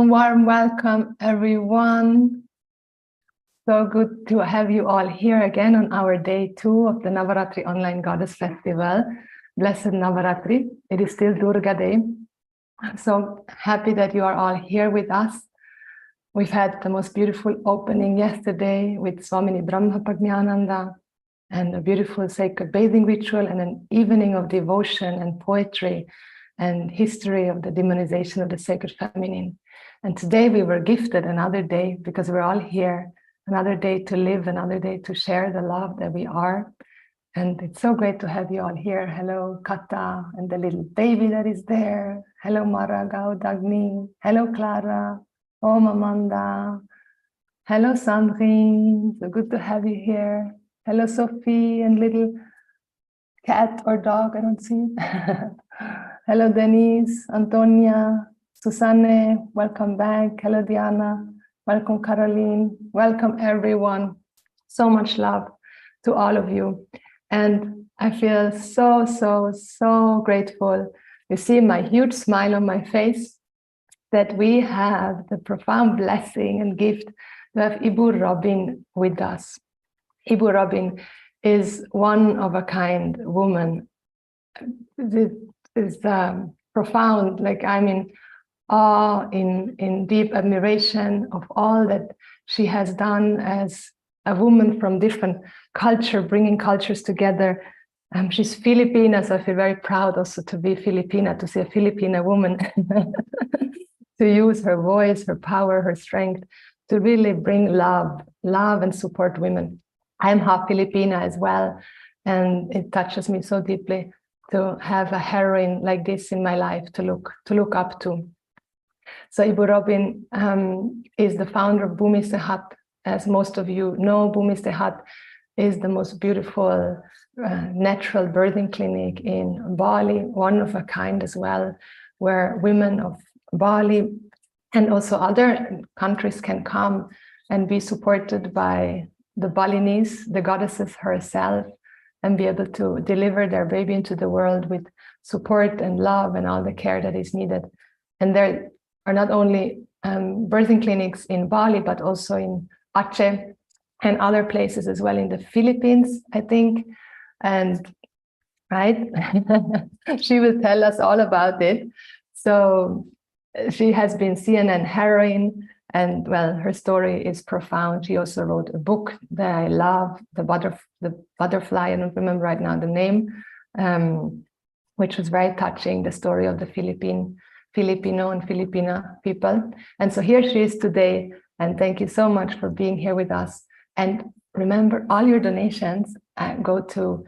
Warm welcome, everyone. So good to have you all here again on our day 2 of the Navarātri Online Goddess Festival. Blessed Navarātri. It is still Durga Day. So happy that you are all here with us. We've had the most beautiful opening yesterday with Swamini Brahma Prajnananda and a beautiful sacred bathing ritual and an evening of devotion and poetry and history of the demonization of the sacred feminine. And today we were gifted another day because we're all here, another day to live, another day to share the love that we are. And it's so great to have you all here. Hello, Kata, and the little baby that is there. Hello, Mara, Dagni. Hello, Clara. Om Amanda. Hello, Sandrine. So good to have you here. Hello, Sophie, and little cat or dog, I don't see it. Hello, Denise, Antonia, Susanne, welcome back. Hello, Diana. Welcome, Caroline. Welcome, everyone. So much love to all of you. And I feel so grateful. You see my huge smile on my face that we have the profound blessing and gift to have Ibu Robin with us. Ibu Robin is one of a kind woman. Is profound, like I'm in awe, in deep admiration of all that she has done as a woman from different culture, bringing cultures together. She's Filipina, so I feel very proud also to be Filipina, to see a Filipina woman, to use her voice, her power, her strength, to really bring love and support women. I'm half Filipina as well, and it touches me so deeply to have a heroine like this in my life to look up to. So Ibu Robin is the founder of Bumi Sehat. As most of you know, Bumi Sehat is the most beautiful natural birthing clinic in Bali, one of a kind as well, where women of Bali and also other countries can come and be supported by the Balinese, the goddesses herself, and be able to deliver their baby into the world with support and love and all the care that is needed. And there are not only birthing clinics in Bali, but also in Aceh and other places as well in the Philippines, I think. And right, she will tell us all about it. So she has been CNN heroine, and well, her story is profound. She also wrote a book that I love, the butterfly, I don't remember right now the name, which was very touching, the story of the Filipino and Filipina people. And so here she is today, and thank you so much for being here with us. And remember, all your donations go to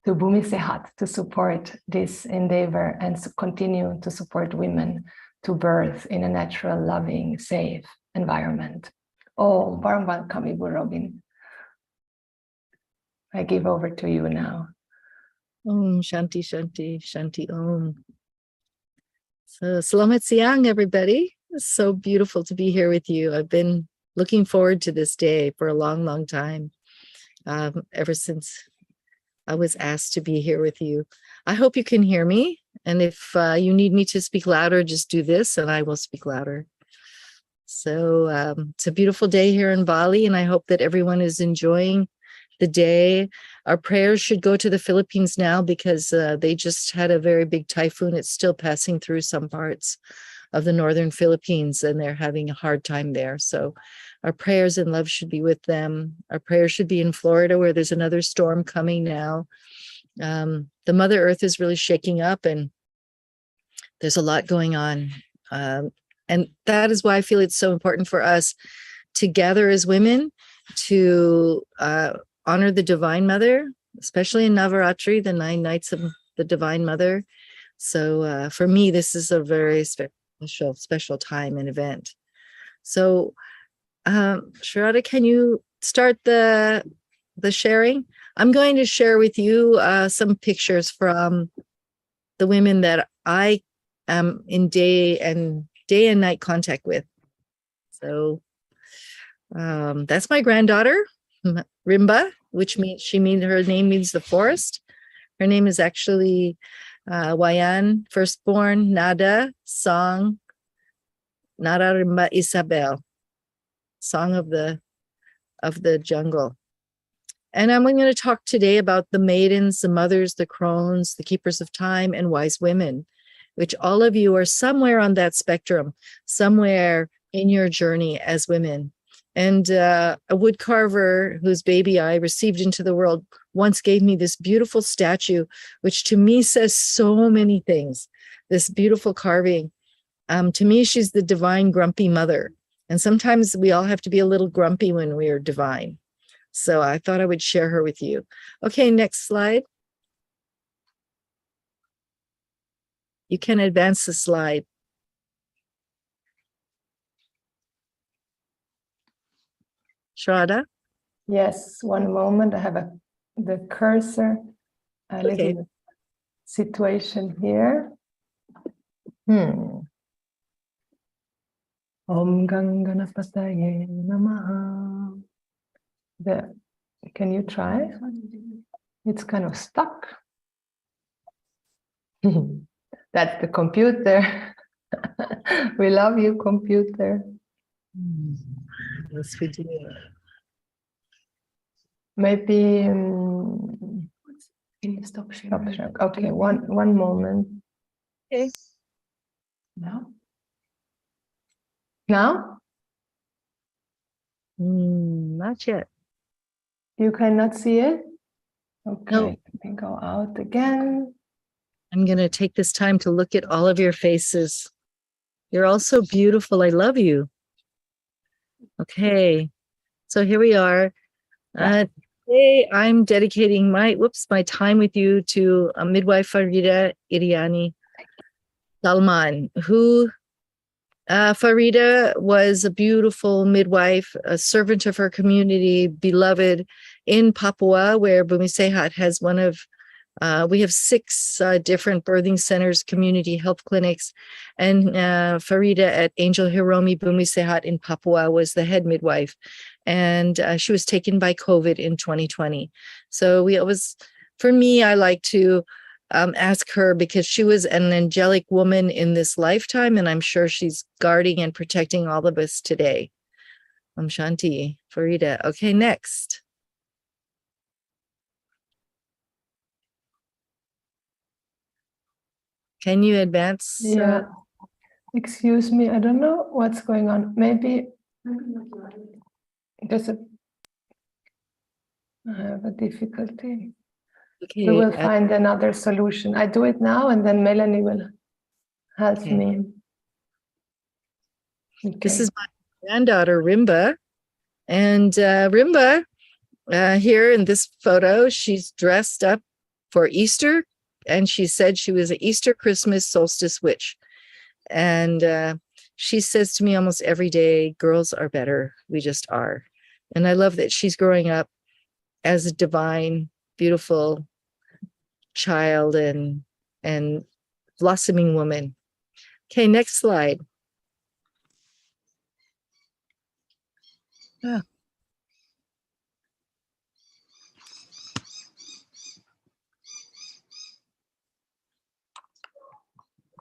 Bumi Sehat to support this endeavor and to continue to support women to birth in a natural, loving, safe environment. Oh, warm welcome, Ibu Robin. I give over to you now. Om Shanti Shanti Shanti Om. So Selamat Siang, everybody. It's so beautiful to be here with you. I've been looking forward to this day for a long time, ever since I was asked to be here with you. I hope you can hear me. And if you need me to speak louder, just do this and I will speak louder. So it's a beautiful day here in Bali, and I hope that everyone is enjoying the day. Our prayers should go to the Philippines now because they just had a very big typhoon. It's still passing through some parts of the northern Philippines, and they're having a hard time there. So our prayers and love should be with them. Our prayers should be in Florida, where there's another storm coming now. The Mother Earth is really shaking up, and there's a lot going on. And that is why I feel it's so important for us to gather as women to honor the Divine Mother, especially in Navarātri, the 9 nights of the Divine Mother. So for me, this is a very special time and event. So Sharada, can you start the sharing? I'm going to share with you some pictures from the women that I am in day and night contact with. So that's my granddaughter, Rimba, which means her name means the forest. Her name is actually Wayan, firstborn, Nada, song, Nada Rimba Isabel, song of the jungle. And I'm going to talk today about the maidens, the mothers, the crones, the keepers of time, and wise women, which all of you are somewhere on that spectrum, somewhere in your journey as women. And a wood carver whose baby I received into the world once gave me this beautiful statue, which to me says so many things. This beautiful carving. To me, she's the divine grumpy mother. And sometimes we all have to be a little grumpy when we are divine. So I thought I would share her with you. Okay, next slide. You can advance the slide. Shraddha? Yes, one moment. I have the cursor, a little situation here. Om Ganganapataye Namaha. Can you try? It's kind of stuck. That's the computer. We love you, computer. Yes, we do. Maybe Stop sharing. stop share. Okay, one moment. Okay. Now? Now? Not yet. You cannot see it? Okay, No. let me go out again. I'm going to take this time to look at all of your faces. You're all so beautiful. I love you. Okay, so here we are. Today I'm dedicating my time with you to midwife Farida Iriani Salman, who Farida was a beautiful midwife, a servant of her community, beloved in Papua, where Bumi Sehat has one of, we have 6 different birthing centers, community health clinics, and Farida at Angel Hiromi Bumi Sehat in Papua was the head midwife, and she was taken by COVID in 2020. So for me, I like to ask her because she was an angelic woman in this lifetime, and I'm sure she's guarding and protecting all of us today. Shanti, Farida. Okay, next. Can you advance? Yeah. Excuse me, I don't know what's going on. Maybe I have a difficulty. Okay, We will find another solution. I do it now, and then Melanie will help me. Okay. This is my granddaughter, Rimba. And Rimba, here in this photo, she's dressed up for Easter, and she said she was an Easter, Christmas, solstice witch. And she says to me almost every day, girls are better. We just are. And I love that she's growing up as a divine, beautiful child and blossoming woman. Okay, next slide.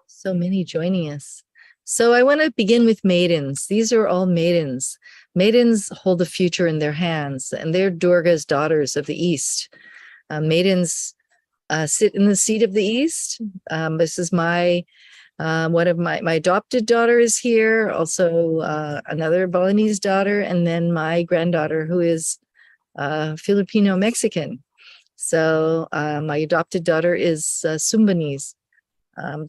So many joining us. So I want to begin with maidens. These are all maidens. Maidens hold the future in their hands, and they're Durga's daughters of the East. Maidens sit in the seat of the East. This is one of my adopted daughter is here, also another Balinese daughter, and then my granddaughter who is Filipino Mexican. So my adopted daughter is Sumbanese.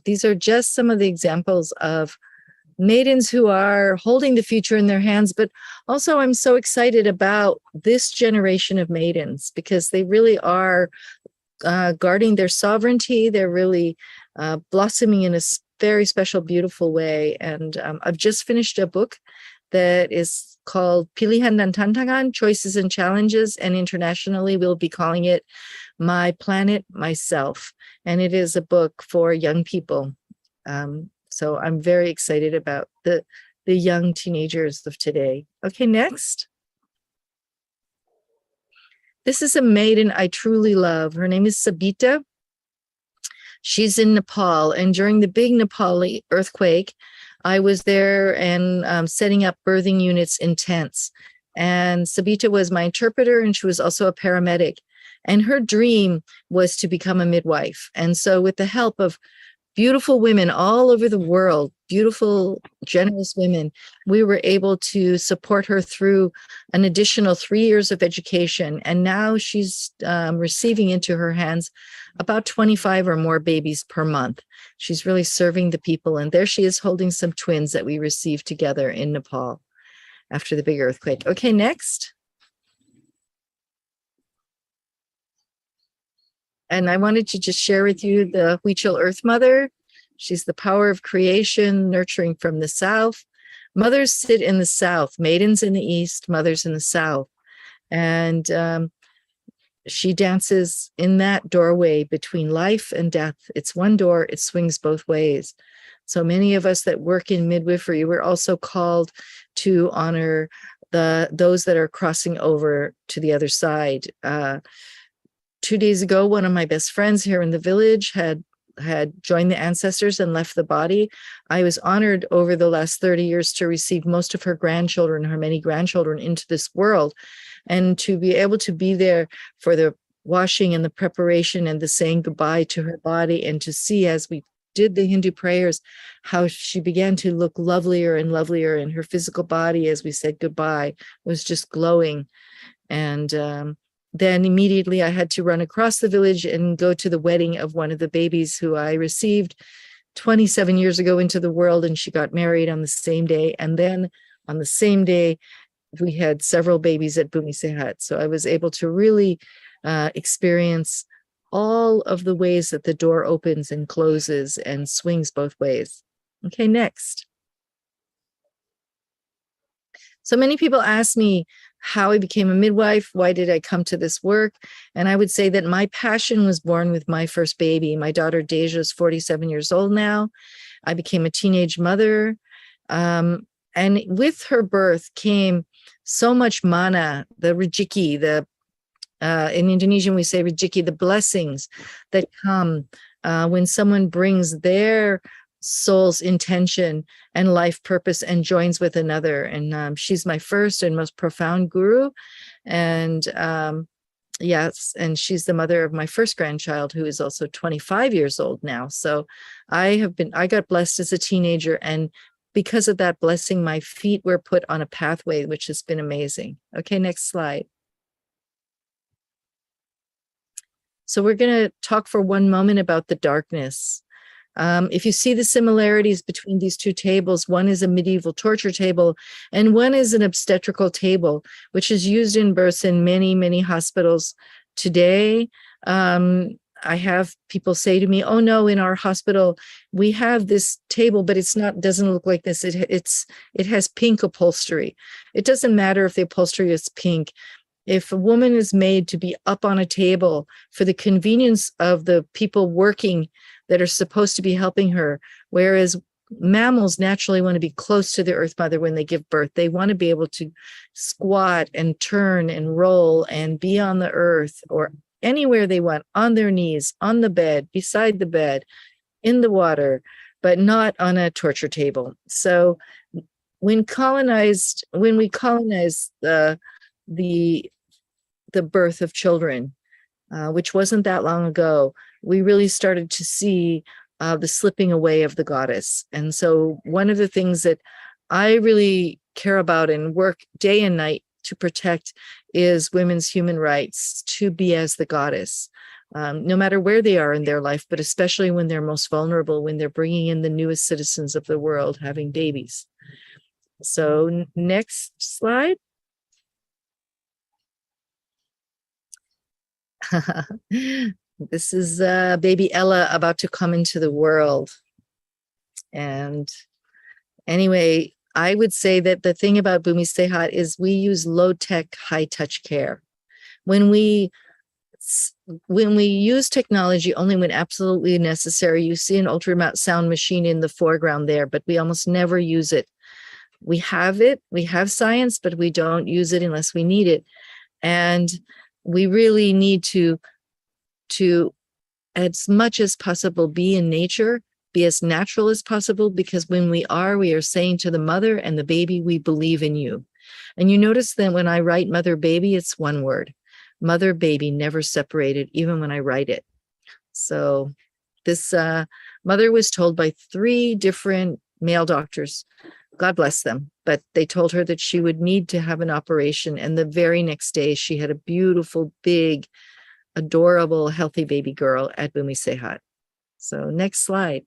These are just some of the examples of maidens who are holding the future in their hands. But also I'm so excited about this generation of maidens because they really are guarding their sovereignty. They're really blossoming in a very special, beautiful way. And I've just finished a book that is called Pilihan dan Tantangan, Choices and Challenges, and internationally we'll be calling it My Planet, Myself. And it is a book for young people. So I'm very excited about the young teenagers of today. Okay, next. This is a maiden I truly love. Her name is Sabita. She's in Nepal, and during the big Nepali earthquake, I was there and setting up birthing units in tents. And Sabita was my interpreter, and she was also a paramedic. And her dream was to become a midwife. And so with the help of beautiful women all over the world, beautiful, generous women, we were able to support her through an additional 3 years of education. And now she's receiving into her hands about 25 or more babies per month. She's really serving the people. And there she is holding some twins that we received together in Nepal after the big earthquake. Okay, next. And I wanted to just share with you the Huichol Earth Mother. She's the power of creation, nurturing from the south. Mothers sit in the south, maidens in the east, mothers in the south. And she dances in that doorway between life and death. It's one door, it swings both ways. So many of us that work in midwifery, we're also called to honor those that are crossing over to the other side. 2 days ago, one of my best friends here in the village had joined the ancestors and left the body. I was honored over the last 30 years to receive most of her grandchildren, her many grandchildren, into this world, and to be able to be there for the washing and the preparation and the saying goodbye to her body, and to see as we did the Hindu prayers, how she began to look lovelier and lovelier, and her physical body as we said goodbye was just glowing. And then immediately I had to run across the village and go to the wedding of one of the babies who I received 27 years ago into the world, and she got married on the same day. And then on the same day, we had several babies at Bumi Sehat. So I was able to really experience all of the ways that the door opens and closes and swings both ways. Okay, next. So many people ask me how I became a midwife. Why did I come to this work? And I would say that my passion was born with my first baby. My daughter Deja is 47 years old now. I became a teenage mother. And with her birth came so much mana, the rezeki, in Indonesian we say rezeki, the blessings that come when someone brings their soul's intention and life purpose and joins with another. And she's my first and most profound guru. And yes, and she's the mother of my first grandchild, who is also 25 years old now. So I got blessed as a teenager, and because of that blessing, my feet were put on a pathway, which has been amazing. Okay, next slide. So we're going to talk for one moment about the darkness. If you see the similarities between these two tables, one is a medieval torture table and one is an obstetrical table, which is used in births in many, many hospitals today. I have people say to me, oh no, in our hospital, we have this table, but doesn't look like this. It has pink upholstery. It doesn't matter if the upholstery is pink. If a woman is made to be up on a table for the convenience of the people working that are supposed to be helping her, whereas mammals naturally want to be close to the earth mother when they give birth. They want to be able to squat and turn and roll and be on the earth or anywhere they want, on their knees, on the bed, beside the bed, in the water, but not on a torture table. So when we colonized the birth of children, which wasn't that long ago, we really started to see the slipping away of the goddess. And so one of the things that I really care about and work day and night to protect is women's human rights to be as the goddess. no matter where they are in their life, but especially when they're most vulnerable, when they're bringing in the newest citizens of the world, having babies. So next slide. This is baby Ella about to come into the world. And anyway, I would say that the thing about Bumi Sehat is we use low-tech, high-touch care. When we use technology only when absolutely necessary, you see an ultrasound machine in the foreground there, but we almost never use it. We have science, but we don't use it unless we need it. And we really need to as much as possible be in nature, be as natural as possible, because when we are saying to the mother and the baby, we believe in you. And you notice that when I write mother baby, it's one word, mother baby, never separated, even when I write it. So this mother was told by 3 different male doctors, God bless them, but they told her that she would need to have an operation. And the very next day, she had a beautiful, big, adorable, healthy baby girl at Bumi Sehat. So next slide.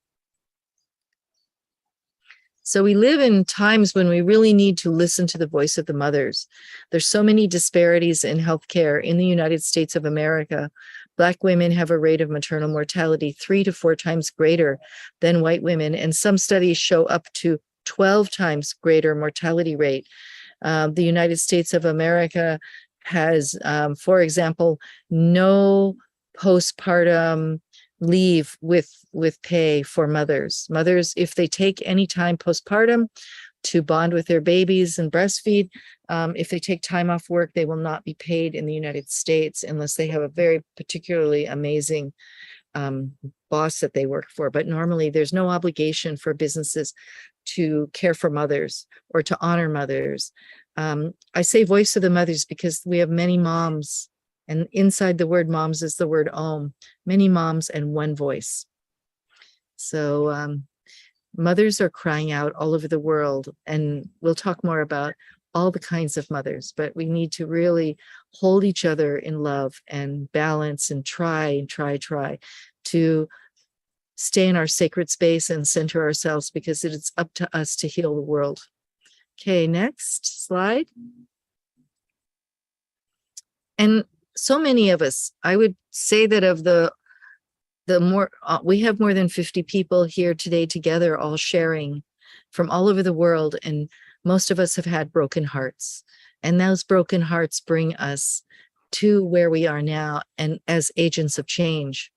So we live in times when we really need to listen to the voice of the mothers. There's so many disparities in healthcare in the United States of America. Black women have a rate of maternal mortality 3 to 4 times greater than white women, and some studies show up to 12 times greater mortality rate. The United States of America has, for example, no postpartum leave with pay for mothers. Mothers, if they take any time postpartum to bond with their babies and breastfeed, if they take time off work, they will not be paid in the United States unless they have a very particularly amazing boss that they work for. But normally there's no obligation for businesses to care for mothers or to honor mothers. I say voice of the mothers because we have many moms, and inside the word moms is the word om, many moms and one voice. So mothers are crying out all over the world, and we'll talk more about all the kinds of mothers, but we need to really hold each other in love and balance and try to stay in our sacred space and center ourselves, because it's up to us to heal the world. Okay, next slide. And so many of us, I would say that of the more, we have more than 50 people here today together, all sharing from all over the world. And most of us have had broken hearts. And those broken hearts bring us to where we are now and as agents of change.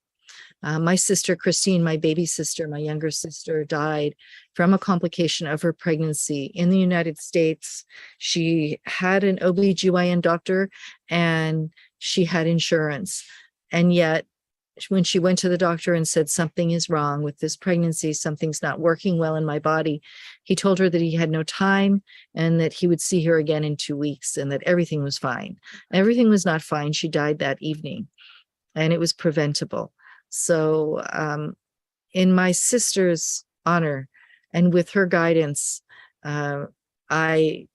My sister, Christine, my baby sister, my younger sister, died from a complication of her pregnancy in the United States. She had an OB/GYN doctor and she had insurance. And yet, when she went to the doctor and said, something is wrong with this pregnancy, something's not working well in my body, he told her that he had no time and that he would see her again in 2 weeks and that everything was fine. Everything was not fine. She died that evening and it was preventable. So in my sister's honor and with her guidance, I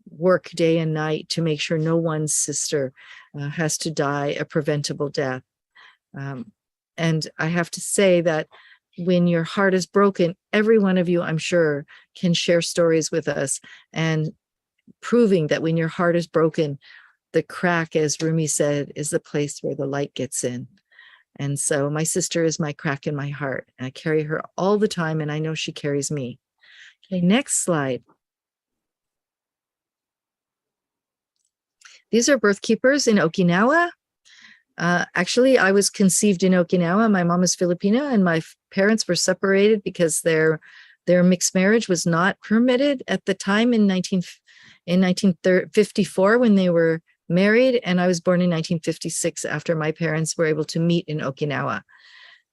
work day and night to make sure no one sister has to die a preventable death. And I have to say that when your heart is broken, every one of you, I'm sure, can share stories with us and proving that when your heart is broken, the crack, as Rumi said, is the place where the light gets in. And so my sister is my crack in my heart. I carry her all the time, and I know she carries me. Okay, next slide. These are birth keepers in Okinawa. Actually, I was conceived in Okinawa. My mom is Filipina, and my parents were separated because their mixed marriage was not permitted at the time in 1954 when they were married, and I was born in 1956 after my parents were able to meet in Okinawa.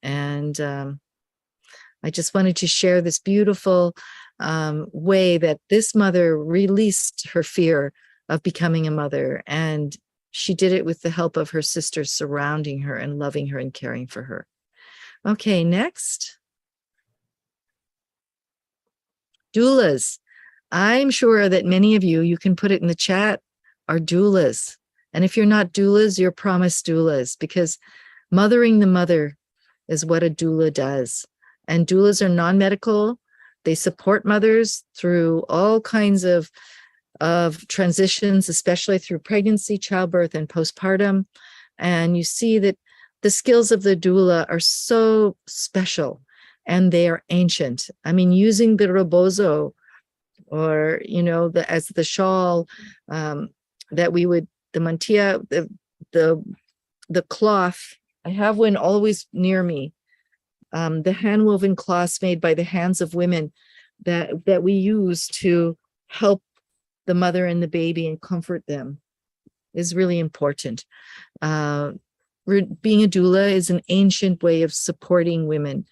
And I just wanted to share this beautiful way that this mother released her fear of becoming a mother, and she did it with the help of her sisters surrounding her and loving her and caring for her. Okay, next. Doulas. I'm sure that many of you can put it in the chat, are doulas. And if you're not doulas, you're promised doulas, because Mothering the mother is what a doula does. And doulas are non-medical. They support mothers through all kinds of transitions, especially through pregnancy, childbirth, and postpartum. And you see that the skills of the doula are so special and they are ancient. I mean, using the rebozo, or, you know, as the shawl, that we would, the mantilla, the cloth. I have one always near me. The hand-woven cloths made by the hands of women that we use to help the mother and the baby and comfort them is really important. Being a doula is an ancient way of supporting women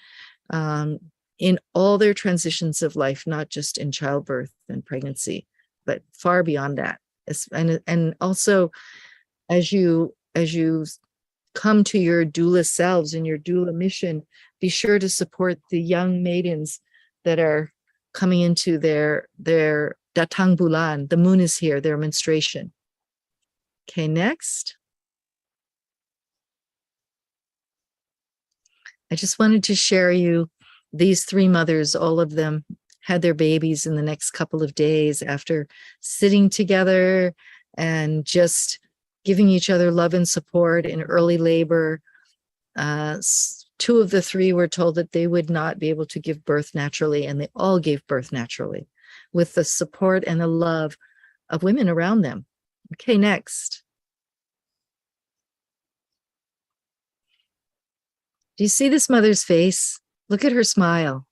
in all their transitions of life, not just in childbirth and pregnancy, but far beyond that. And also, as you come to your doula selves and your doula mission, be sure to support the young maidens that are coming into their datang bulan. The moon is here, their menstruation. Okay, next. I just wanted to share you these three mothers. All of them had their babies in the next couple of days after sitting together and just giving each other love and support in early labor. Two of the three were told that they would not be able to give birth naturally, and they all gave birth naturally with the support and the love of women around them. Okay, next. Do you see this mother's face? Look at her smile.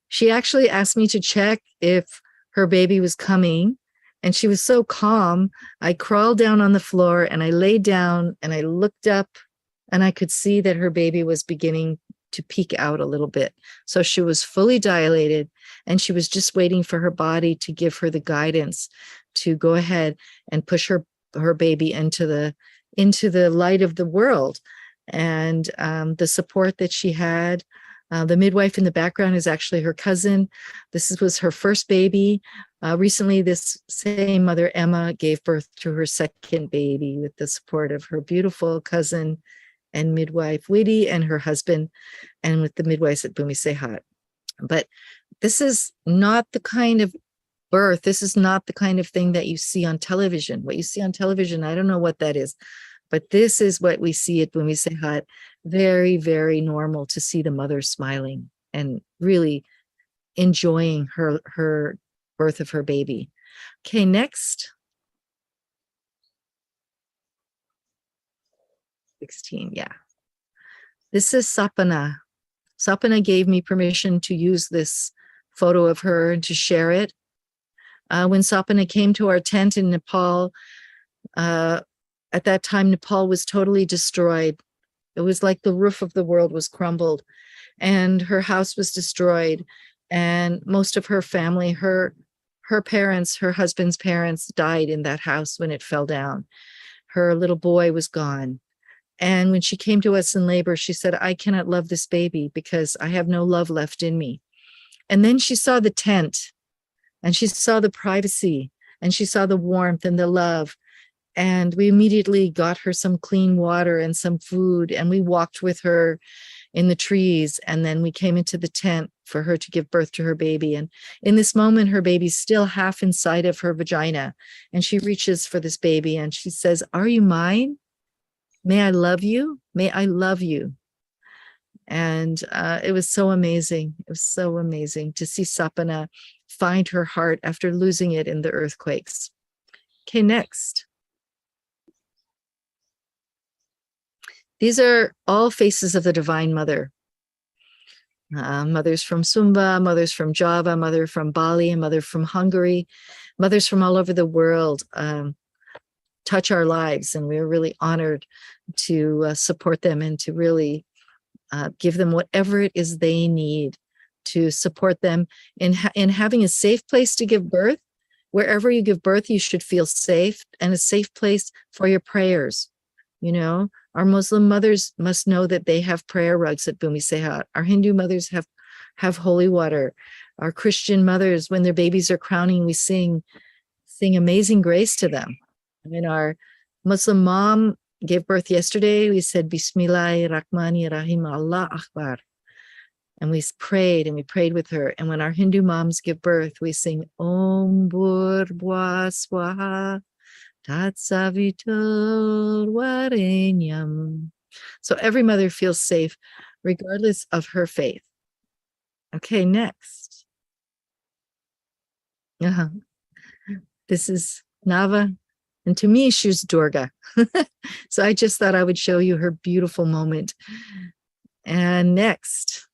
She actually asked me to check if her baby was coming, and she was so calm. I crawled down on the floor and I laid down and I looked up, and I could see that her baby was beginning to peek out a little bit. So she was fully dilated, and she was just waiting for her body to give her the guidance to go ahead and push her baby into the light of the world. And the support that she had, the midwife in the background is actually her cousin. This was her first baby. Recently, this same mother, Emma, gave birth to her second baby with the support of her beautiful cousin and midwife, Witty, and her husband, and with the midwives at Bumi Sehat. But this is not the kind of birth, this is not the kind of thing that you see on television. What you see on television, I don't know what that is, but this is what we see at Bumi Sehat. Very, very normal to see the mother smiling and really enjoying her birth of her baby. Okay, next. 16, yeah. This is Sapana. Sapana gave me permission to use this photo of her and to share it. When Sapana came to our tent in Nepal, at that time, Nepal was totally destroyed. It was like the roof of the world was crumbled, and her house was destroyed. And most of her family, her parents, her husband's parents died in that house when it fell down. Her little boy was gone. And when she came to us in labor, she said, I cannot love this baby because I have no love left in me. And then she saw the tent, and she saw the privacy, and she saw the warmth and the love. And we immediately got her some clean water and some food, and we walked with her in the trees. And then we came into the tent for her to give birth to her baby. And in this moment, her baby's still half inside of her vagina. And she reaches for this baby and she says, are you mine? May I love you? May I love you? And it was so amazing. It was so amazing to see Sapana find her heart after losing it in the earthquakes. Okay, next. These are all faces of the Divine Mother. Mothers from Sumba, mothers from Java, mother from Bali, and mother from Hungary, mothers from all over the world touch our lives. And we are really honored to support them and to really give them whatever it is they need to support them in having a safe place to give birth. Wherever you give birth, you should feel safe, and a safe place for your prayers. You know, our Muslim mothers must know that they have prayer rugs at Bumi Sehat. Our Hindu mothers have holy water. Our Christian mothers, when their babies are crowning, we sing Amazing Grace to them. And our Muslim mom gave birth yesterday, we said Bismillahirrahmanirrahim, Allah Akbar. And we prayed with her. And when our Hindu moms give birth, we sing Om Bhurvah Swaha Tat Savitur Varenyam. So every mother feels safe, regardless of her faith. Okay, next. This is Nava. And to me, she's Durga. So I just thought I would show you her beautiful moment. And next.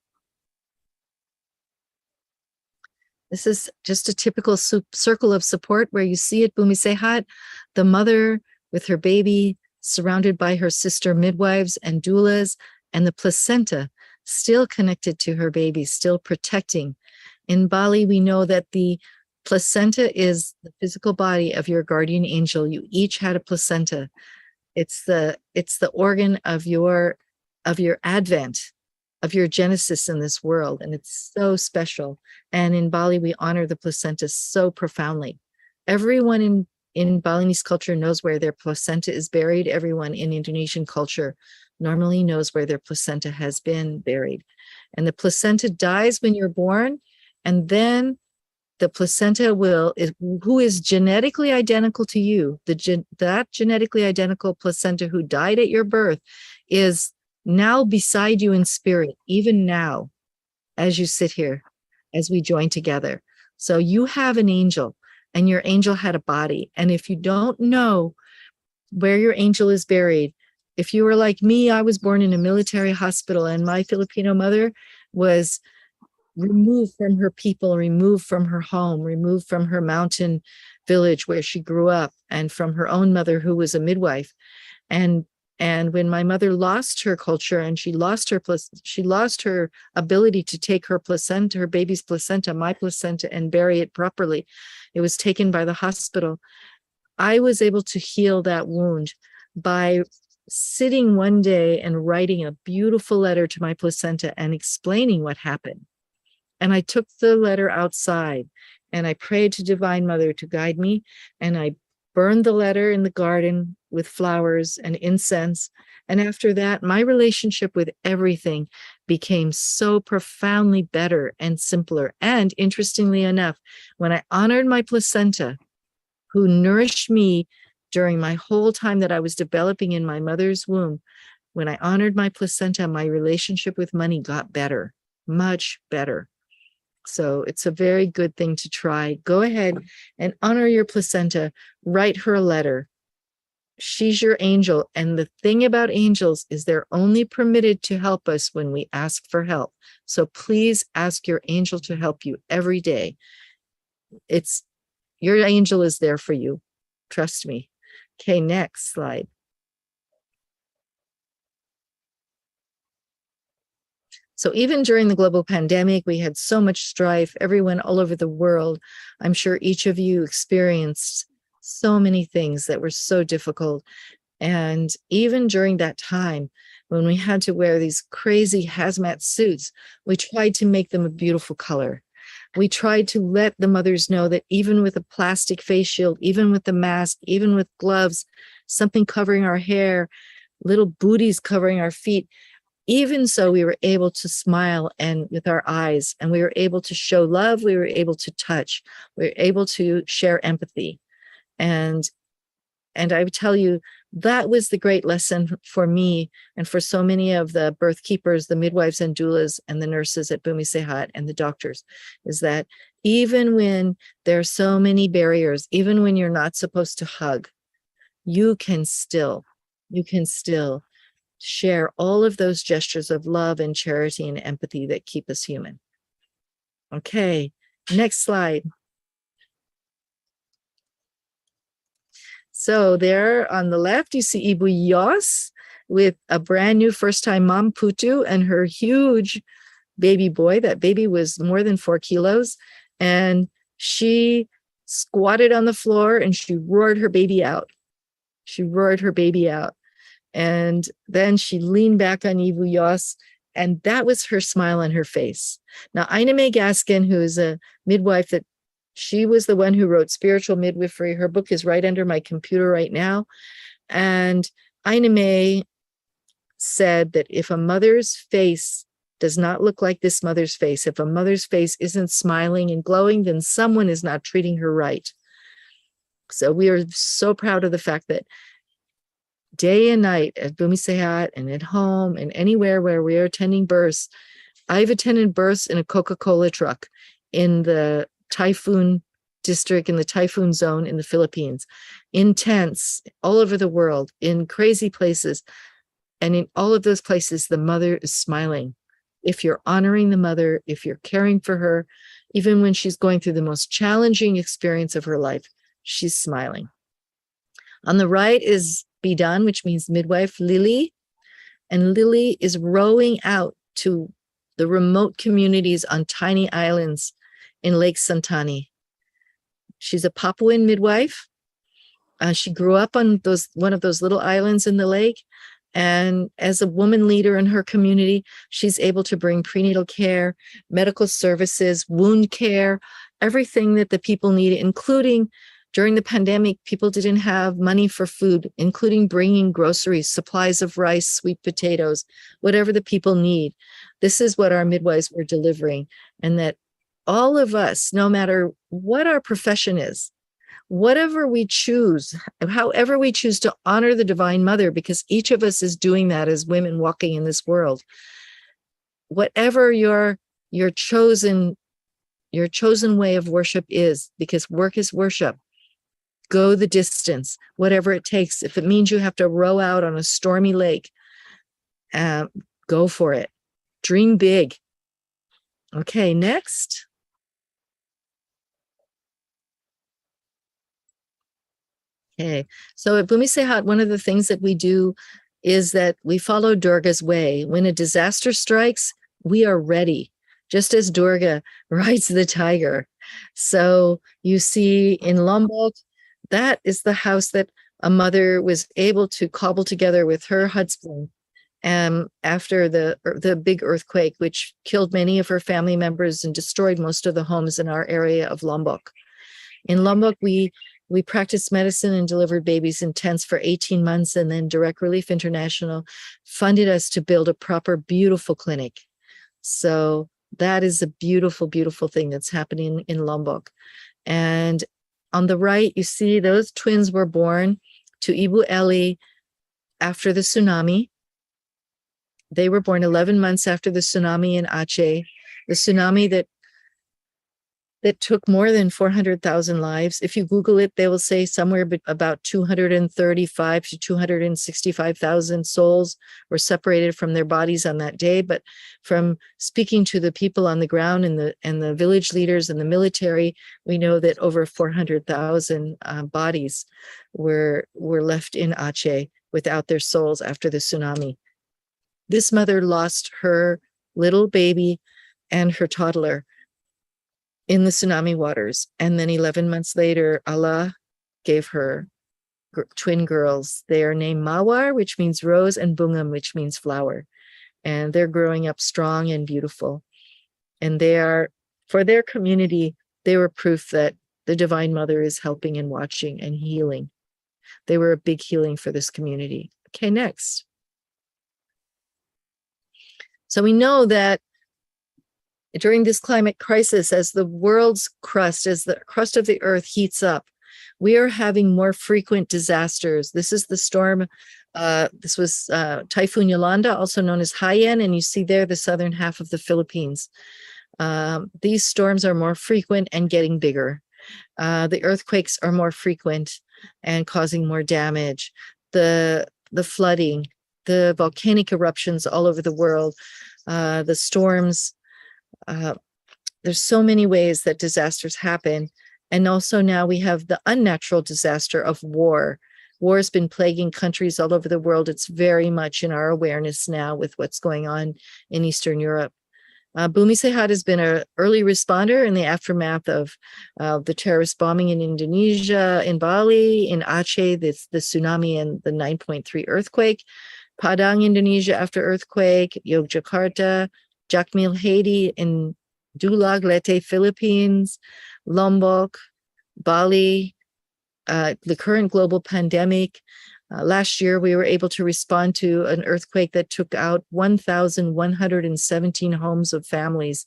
This is just a typical circle of support where you see it, Bumi Sehat, the mother with her baby surrounded by her sister midwives and doulas, and the placenta still connected to her baby, still protecting. In Bali, we know that the placenta is the physical body of your guardian angel. You each had a placenta. It's the organ of your advent, of your genesis in this world, and it's so special. And in Bali, we honor the placenta so profoundly. Everyone in Balinese culture knows where their placenta is buried. Everyone in Indonesian culture normally knows where their placenta has been buried. And the placenta dies when you're born, and then the placenta who is genetically identical to you, that genetically identical placenta who died at your birth is now beside you in spirit, even now, as you sit here, as we join together. So you have an angel, and your angel had a body. And if you don't know where your angel is buried, if you were like me, I was born in a military hospital, and my Filipino mother was removed from her people, removed from her home, removed from her mountain village where she grew up, and from her own mother, who was a midwife. And when my mother lost her culture, and she lost her ability to take her placenta, her baby's placenta, my placenta, and bury it properly, it was taken by the hospital. I was able to heal that wound by sitting one day and writing a beautiful letter to my placenta and explaining what happened. And I took the letter outside, and I prayed to Divine Mother to guide me, and I burned the letter in the garden with flowers and incense. And after that, my relationship with everything became so profoundly better and simpler. And interestingly enough, when I honored my placenta, who nourished me during my whole time that I was developing in my mother's womb, when I honored my placenta, my relationship with money got better, much better. So it's a very good thing to try. Go ahead and honor your placenta. Write her a letter. She's your angel. And the thing about angels is they're only permitted to help us when we ask for help. So please ask your angel to help you every day. Your angel is there for you. Trust me. Okay, next slide. So even during the global pandemic, we had so much strife, everyone all over the world. I'm sure each of you experienced so many things that were so difficult. And even during that time, when we had to wear these crazy hazmat suits, we tried to make them a beautiful color. We tried to let the mothers know that even with a plastic face shield, even with the mask, even with gloves, something covering our hair, little booties covering our feet, even so, we were able to smile and with our eyes, and we were able to show love. We were able to touch. We were able to share empathy. And I would tell you, that was the great lesson for me and for so many of the birth keepers, the midwives and doulas and the nurses at Bumi Sehat and the doctors, is that even when there are so many barriers, even when you're not supposed to hug, you can still share all of those gestures of love and charity and empathy that keep us human. Okay, next slide. So there on the left, you see Ibu Yos with a brand new first-time mom, Putu, and her huge baby boy. That baby was more than 4 kilos. And she squatted on the floor and she roared her baby out. She roared her baby out. And then she leaned back on Ibu Yos, and that was her smile on her face. Now, Ina May Gaskin, who is a midwife, that she was the one who wrote Spiritual Midwifery. Her book is right under my computer right now. And Ina May said that if a mother's face does not look like this mother's face, if a mother's face isn't smiling and glowing, then someone is not treating her right. So we are so proud of the fact that day and night at Bumi Sehat and at home and anywhere where we are attending births, I've attended births in a Coca-Cola truck in the typhoon district, in the typhoon zone in the Philippines, in tents all over the world, in crazy places. And in all of those places, the mother is smiling. If you're honoring the mother, if you're caring for her, even when she's going through the most challenging experience of her life, she's smiling. On the right is Bidan, which means midwife, Lily. And Lily is rowing out to the remote communities on tiny islands in Lake Santani. She's a Papuan midwife. She grew up on one of those little islands in the lake. And as a woman leader in her community, she's able to bring prenatal care, medical services, wound care, everything that the people need, including during the pandemic, people didn't have money for food, including bringing groceries, supplies of rice, sweet potatoes, whatever the people need. This is what our midwives were delivering. And that all of us, no matter what our profession is, whatever we choose, however we choose to honor the Divine Mother, because each of us is doing that as women walking in this world. Whatever your chosen way of worship is, because work is worship, go the distance, whatever it takes. If it means you have to row out on a stormy lake, go for it. Dream big. Okay, next. Okay, so at Bumi Sehat, one of the things that we do is that we follow Durga's way. When a disaster strikes, we are ready, just as Durga rides the tiger. So you see in Lombok, that is the house that a mother was able to cobble together with her husband after the big earthquake, which killed many of her family members and destroyed most of the homes in our area of Lombok. In Lombok, we practiced medicine and delivered babies in tents for 18 months, and then Direct Relief International funded us to build a proper, beautiful clinic. So that is a beautiful, beautiful thing that's happening in Lombok. And on the right, you see those twins were born to Ibu Eli after the tsunami. They were born 11 months after the tsunami in Aceh, the tsunami that took more than 400,000 lives. If you Google it, they will say somewhere about 235 to 265,000 souls were separated from their bodies on that day. But from speaking to the people on the ground and the village leaders and the military, we know that over 400,000 bodies were left in Aceh without their souls after the tsunami. This mother lost her little baby and her toddler in the tsunami waters. And then 11 months later, Allah gave her twin girls. They are named Mawar, which means rose, and Bungam, which means flower. And they're growing up strong and beautiful. And they are, for their community, they were proof that the Divine Mother is helping and watching and healing. They were a big healing for this community. Okay, next. So we know that during this climate crisis, as the world's crust, as the crust of the earth heats up, we are having more frequent disasters. This is the storm. This was Typhoon Yolanda, also known as Haiyan, and you see there the southern half of the Philippines. These storms are more frequent and getting bigger. The earthquakes are more frequent and causing more damage. The flooding, the volcanic eruptions all over the world, the storms. There's so many ways that disasters happen. And also now we have the unnatural disaster of war. War has been plaguing countries all over the world. It's very much in our awareness now with what's going on in Eastern Europe. Bumi Sehat has been an early responder in the aftermath of the terrorist bombing in Indonesia, in Bali, in Aceh, the tsunami and the 9.3 earthquake, Padang, Indonesia after earthquake, Yogyakarta, Jacmel, Haiti, in Doula, Leyte, Philippines, Lombok, Bali, the current global pandemic, Last year, we were able to respond to an earthquake that took out 1,117 homes of families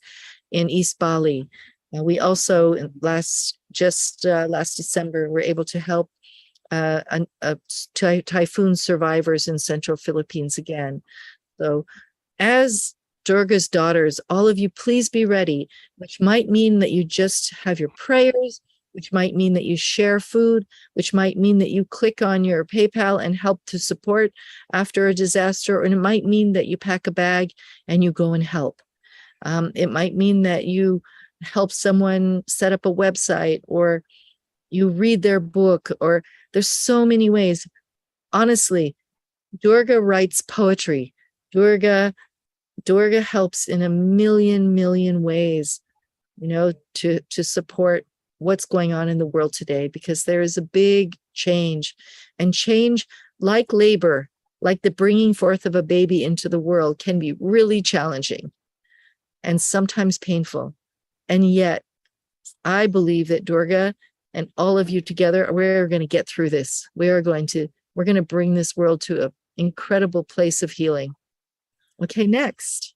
in East Bali. We also, last December, were able to help typhoon survivors in central Philippines again. So as Durga's daughters, all of you, please be ready, which might mean that you just have your prayers, which might mean that you share food, which might mean that you click on your PayPal and help to support after a disaster, and it might mean that you pack a bag and you go and help. It might mean that you help someone set up a website, or you read their book, or there's so many ways. Honestly, Durga writes poetry. Durga helps in a million ways, to support what's going on in the world today, because there is a big change, and change, like labor, like the bringing forth of a baby into the world, can be really challenging and sometimes painful. And yet I believe that Durga and all of you together, we're going to get through this. We're going to bring this world to an incredible place of healing. Okay, next.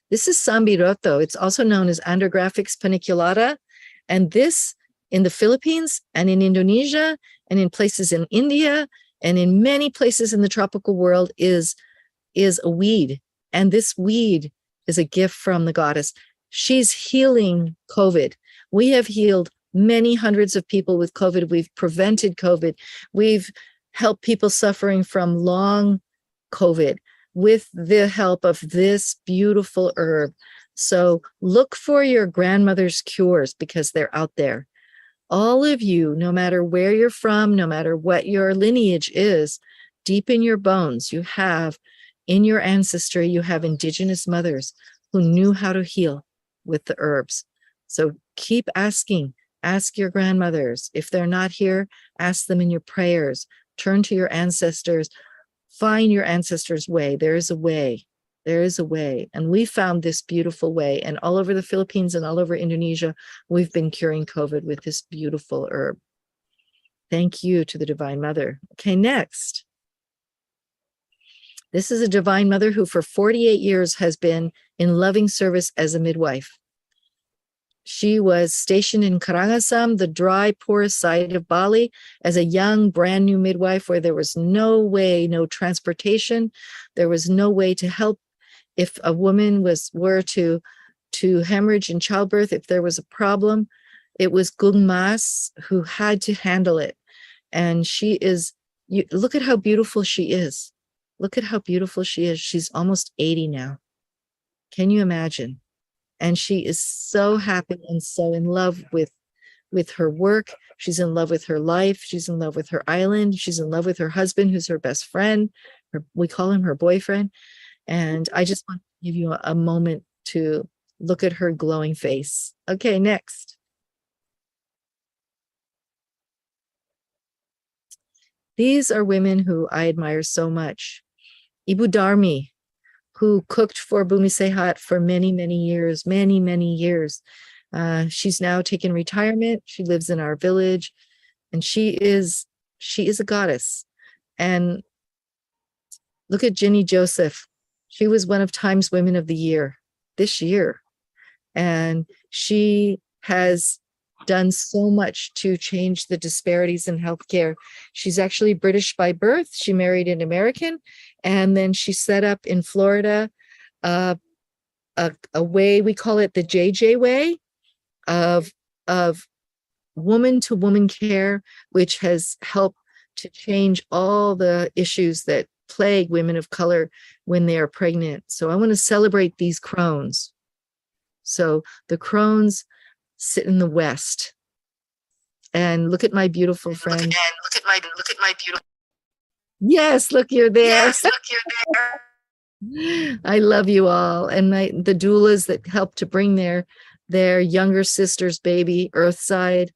This is Sambiroto. It's also known as Andrographix paniculata. And this, in the Philippines and in Indonesia and in places in India and in many places in the tropical world, is a weed. And this weed is a gift from the goddess. She's healing COVID. We have healed many hundreds of people with COVID. We've prevented COVID. We've helped people suffering from long COVID with the help of this beautiful herb. So look for your grandmother's cures, because they're out there. All of you, no matter where you're from, no matter what your lineage is, deep in your bones, you have, in your ancestry, you have indigenous mothers who knew how to heal with the herbs. So keep asking. Ask your grandmothers. If they're not here, ask them in your prayers. Turn to your ancestors. Find your ancestors' way. There is a way. There is a way. And we found this beautiful way. And all over the Philippines and all over Indonesia, we've been curing COVID with this beautiful herb. Thank you to the Divine Mother. Okay, next. This is a Divine Mother who for 48 years has been in loving service as a midwife. She was stationed in Karangasem, the dry, porous side of Bali, as a young, brand new midwife, where there was no way, no transportation. There was no way to help if a woman were to hemorrhage in childbirth. If there was a problem, it was Gungmas who had to handle it. And look at how beautiful she is. Look at how beautiful she is. She's almost 80 now. Can you imagine? And she is so happy and so in love with her work. She's in love with her life. She's in love with her island. She's in love with her husband, who's her best friend. We call him her boyfriend. And I just want to give you a moment to look at her glowing face. Okay, next. These are women who I admire so much. Ibu Darmi, who cooked for Bumi Sehat for many years. She's now taken retirement. She lives in our village, and she is a goddess. And look at Ginny Joseph. She was one of Time's Women of the Year this year. And she has done so much to change the disparities in healthcare. She's actually British by birth. She married an American, and then she set up in Florida a way, we call it the JJ way, of woman to woman care, which has helped to change all the issues that plague women of color when they are pregnant. So I want to celebrate these Crones. So the Crones sit in the West. And look at my beautiful friend. Look at my beautiful. Yes, look, you're there. Yes, look, you're there. I love you all. And the doulas that help to bring their younger sister's baby, Earthside.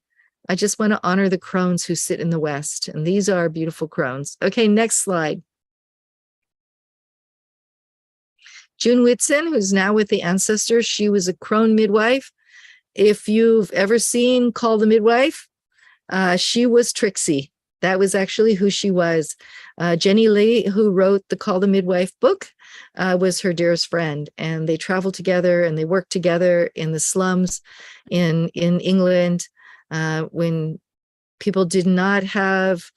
I just want to honor the Crones who sit in the West. And these are beautiful Crones. Okay, next slide. June Whitson, who's now with the Ancestors, she was a Crone midwife. If you've ever seen Call the Midwife, She was Trixie. That was actually who she was. Jenny Lee, who wrote the Call the Midwife book, was her dearest friend. And they traveled together and they worked together in the slums in England when people did not have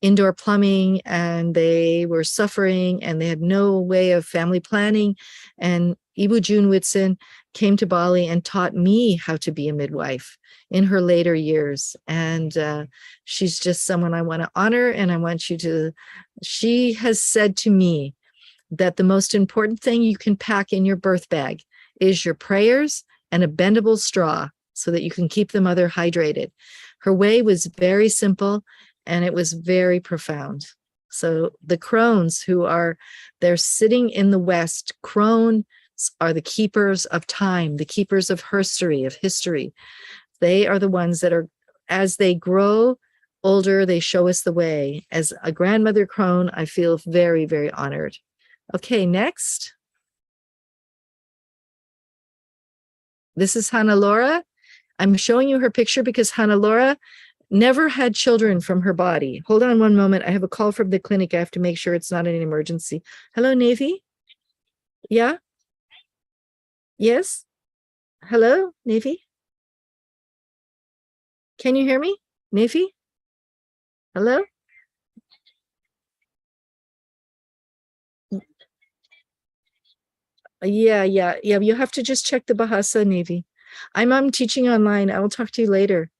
indoor plumbing and they were suffering and they had no way of family planning. And Ibu June Whitson came to Bali and taught me how to be a midwife in her later years. And she's just someone I want to honor. And I want you to, she has said to me that the most important thing you can pack in your birth bag is your prayers and a bendable straw so that you can keep the mother hydrated. Her way was very simple and it was very profound. So the Crones, who are, they're sitting in the West, Crones are the keepers of time, the keepers of HerStory, of history. They are the ones that are, as they grow older, they show us the way. As a grandmother Crone, I feel very, very honored. Okay, next. This is Hannah Laura. I'm showing you her picture because Hannah Laura never had children from her body. Hold on one moment. I have a call from the clinic. I have to make sure it's not an emergency. Hello, Navy? Yeah? Yes? Hello, Navy? Can you hear me, Navy? Hello? Yeah. You have to just check the Bahasa, Navy. I'm teaching online. I will talk to you later.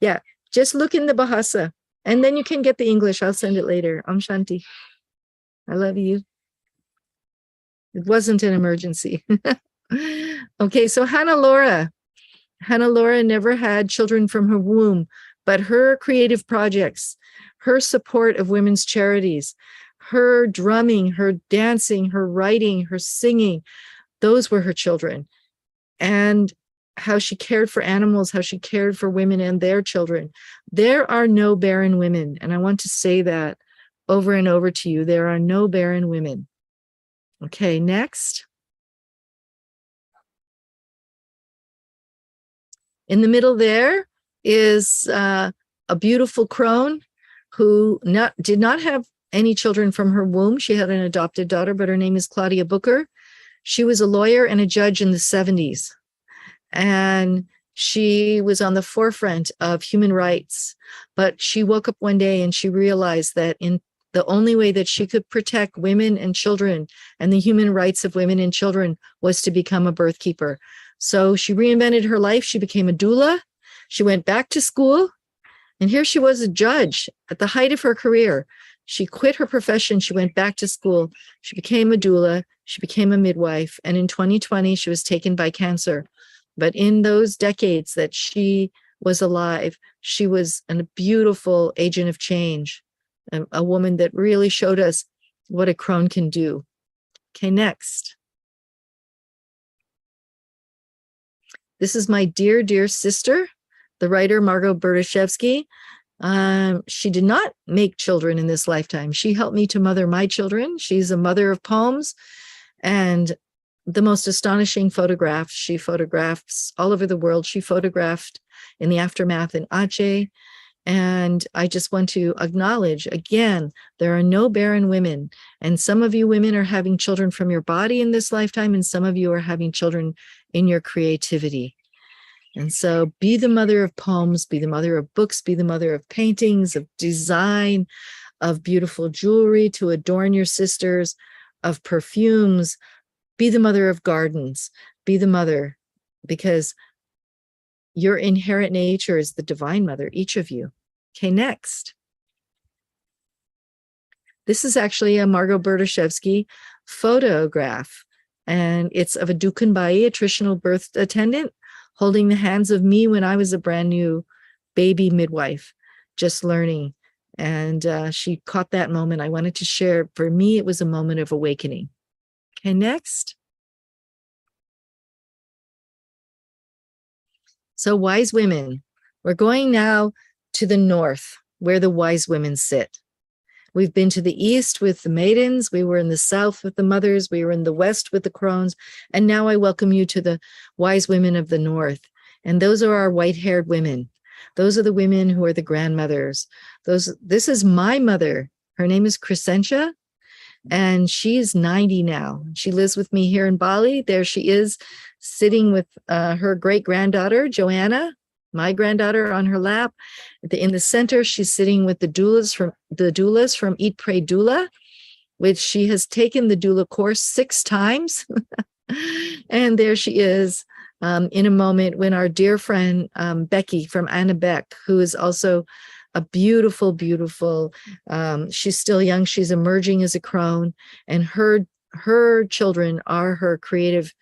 Yeah, just look in the Bahasa and then you can get the English. I'll send it later. Om Shanti. I love you. It wasn't an emergency. Okay, so Hannah Laura. Hannah Laura never had children from her womb, but her creative projects, her support of women's charities, her drumming, her dancing, her writing, her singing, those were her children. And how she cared for animals, how she cared for women and their children. There are no barren women. And I want to say that over and over to you. There are no barren women. Okay, next. In the middle there is a beautiful crone who did not have any children from her womb. She had an adopted daughter, but her name is Claudia Booker. She was a lawyer and a judge in the 70s. And she was on the forefront of human rights. But she woke up one day and she realized that the only way that she could protect women and children and the human rights of women and children was to become a birth keeper. So she reinvented her life. She became a doula. She went back to school. And here she was, a judge at the height of her career. She quit her profession. She went back to school. She became a doula. She became a midwife. And in 2020, she was taken by cancer. But in those decades that she was alive, she was a beautiful agent of change, a woman that really showed us what a crone can do. Okay, next. This is my dear, dear sister, the writer Margot Berdyshevsky. She did not make children in this lifetime. She helped me to mother my children. She's a mother of poems and the most astonishing photographs. She photographs all over the world. She photographed in the aftermath in Aceh. And I just want to acknowledge, again, there are no barren women. And some of you women are having children from your body in this lifetime, and some of you are having children in your creativity. And so be the mother of poems, be the mother of books, be the mother of paintings, of design, of beautiful jewelry to adorn your sisters, of perfumes. Be the mother of gardens. Be the mother, because your inherent nature is the divine mother, each of you. Okay, next. This is actually a Margot Berdyshevsky photograph, and it's of a Dukanbayi, a traditional birth attendant, holding the hands of me when I was a brand new baby midwife, just learning. And she caught that moment. I wanted to share. For me, it was a moment of awakening. Okay, next. So wise women, we're going now to the north where the wise women sit. We've been to the east with the Maidens. We were in the south with the mothers. We were in the west with the Crones. And now I welcome you to the wise women of the north. And those are our white-haired women. Those are the women who are the grandmothers. This is my mother. Her name is Crescentia, and she's 90 now. She lives with me here in Bali. There she is, sitting with her great-granddaughter, Joanna, my granddaughter, on her lap. In the center, she's sitting with the doulas from Eat, Pray, Doula, which she has taken the doula course 6 times. And there she is in a moment when our dear friend Becky from Anna Beck, who is also a beautiful, beautiful, she's still young, she's emerging as a crone, and her children are her creative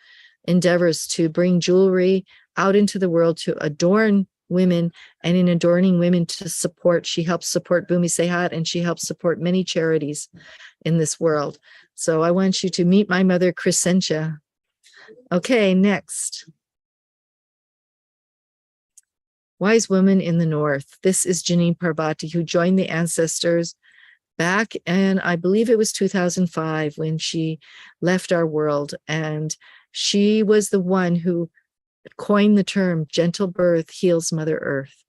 endeavors to bring jewelry out into the world to adorn women, and in adorning women to support, she helps support Bumi Sehat, and she helps support many charities in this world. So I want you to meet my mother, Crescentia. Okay, next. Wise woman in the North. This is Janine Parvati, who joined the ancestors back in, I believe it was 2005, when she left our world. And she was the one who coined the term gentle birth heals Mother Earth.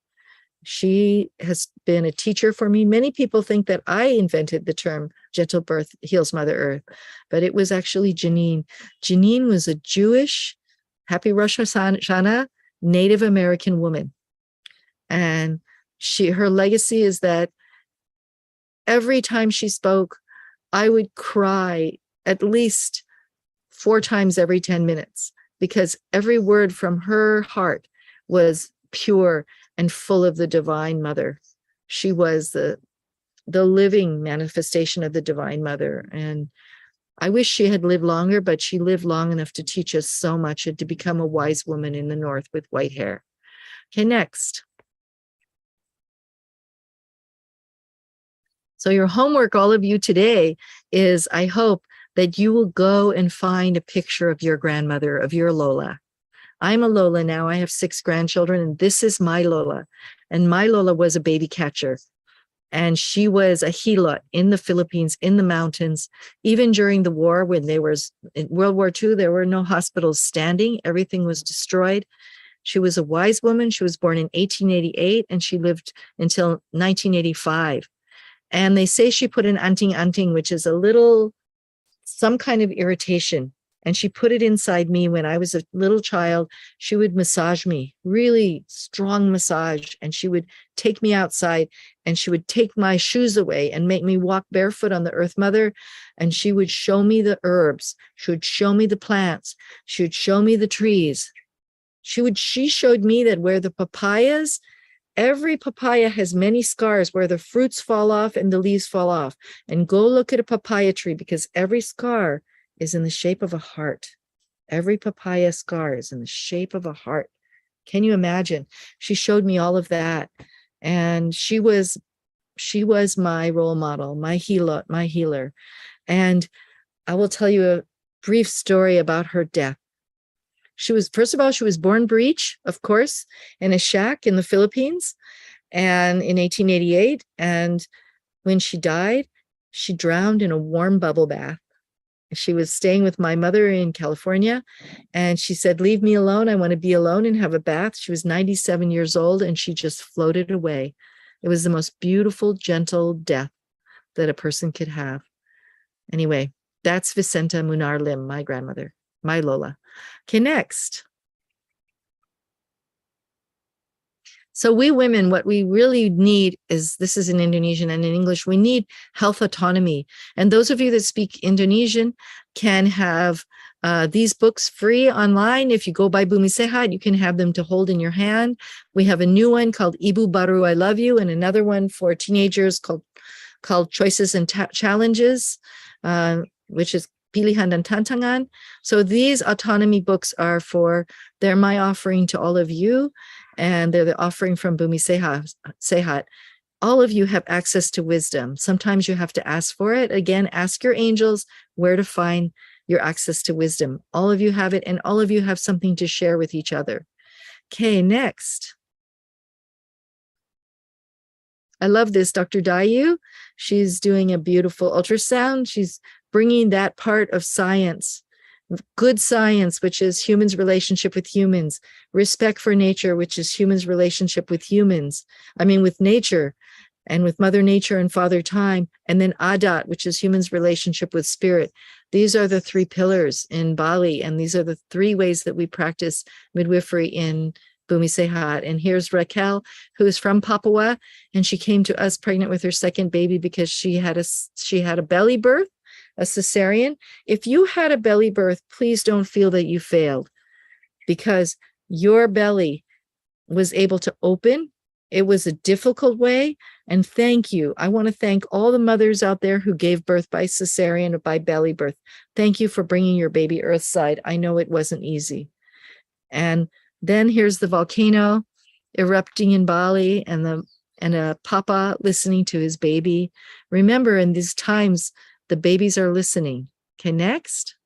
She has been a teacher for me. Many people think that I invented the term gentle birth heals Mother Earth, but it was actually Janine. Janine was a Jewish, happy Rosh Hashanah, Native American woman. And her legacy is that every time she spoke, I would cry at least 4 times every 10 minutes, because every word from her heart was pure and full of the Divine Mother. She was the living manifestation of the Divine Mother. And I wish she had lived longer, but she lived long enough to teach us so much and to become a wise woman in the North with white hair. Okay, next. So your homework, all of you today, is I hope that you will go and find a picture of your grandmother, of your Lola. I'm a Lola now. I have 6 grandchildren, and this is my Lola. And my Lola was a baby catcher. And she was a hilot in the Philippines, in the mountains. Even during the war, when there was, in World War II, there were no hospitals standing. Everything was destroyed. She was a wise woman. She was born in 1888, and she lived until 1985. And they say she put an anting, which is some kind of irritation. And she put it inside me when I was a little child. She would massage me, really strong massage. And she would take me outside, and she would take my shoes away and make me walk barefoot on the Earth Mother. And she would show me the herbs. She would show me the plants. She would show me the trees. She showed me that where the papayas, every papaya has many scars where the fruits fall off and the leaves fall off. And go look at a papaya tree, because every scar is in the shape of a heart. Every papaya scar is in the shape of a heart. Can you imagine? She showed me all of that. And she was my role model, my healer. And I will tell you a brief story about her death. First of all, she was born breech, of course, in a shack in the Philippines, and in 1888. And when she died, she drowned in a warm bubble bath. She was staying with my mother in California, and she said, "Leave me alone. I want to be alone and have a bath." She was 97 years old, and she just floated away. It was the most beautiful, gentle death that a person could have. Anyway, that's Vicenta Munar Lim, my grandmother, my Lola. Okay, next. So we women, what we really need is, this is in Indonesian and in English, we need health autonomy. And those of you that speak Indonesian can have these books free online. If you go by Bumi Sehat, you can have them to hold in your hand. We have a new one called Ibu Baru, I Love You, and another one for teenagers called Choices and Challenges, which is Pilihan dan Tantangan. So these autonomy books they're my offering to all of you, and they're the offering from Bumi Sehat. All of you have access to wisdom. Sometimes you have to ask for it. Again, ask your angels where to find your access to wisdom. All of you have it, and all of you have something to share with each other. Okay, next. I love this, Dr. Dayu. She's doing a beautiful ultrasound. She's bringing that part of science good science, which is humans' relationship with humans, respect for nature, which is humans' relationship with with nature, and with Mother Nature and Father Time, and then Adat, which is humans' relationship with spirit. These are the three pillars in Bali, and these are the three ways that we practice midwifery in Bumi Sehat. And here's Raquel, who is from Papua, and she came to us pregnant with her second baby because she had a belly birth, a cesarean. If you had a belly birth, please don't feel that you failed, because your belly was able to open. It was a difficult way. And thank you. I want to thank all the mothers out there who gave birth by cesarean or by belly birth. Thank you for bringing your baby earthside. I know it wasn't easy. And then here's the volcano erupting in Bali, and a papa listening to his baby. Remember, in these times, the babies are listening. Okay, next.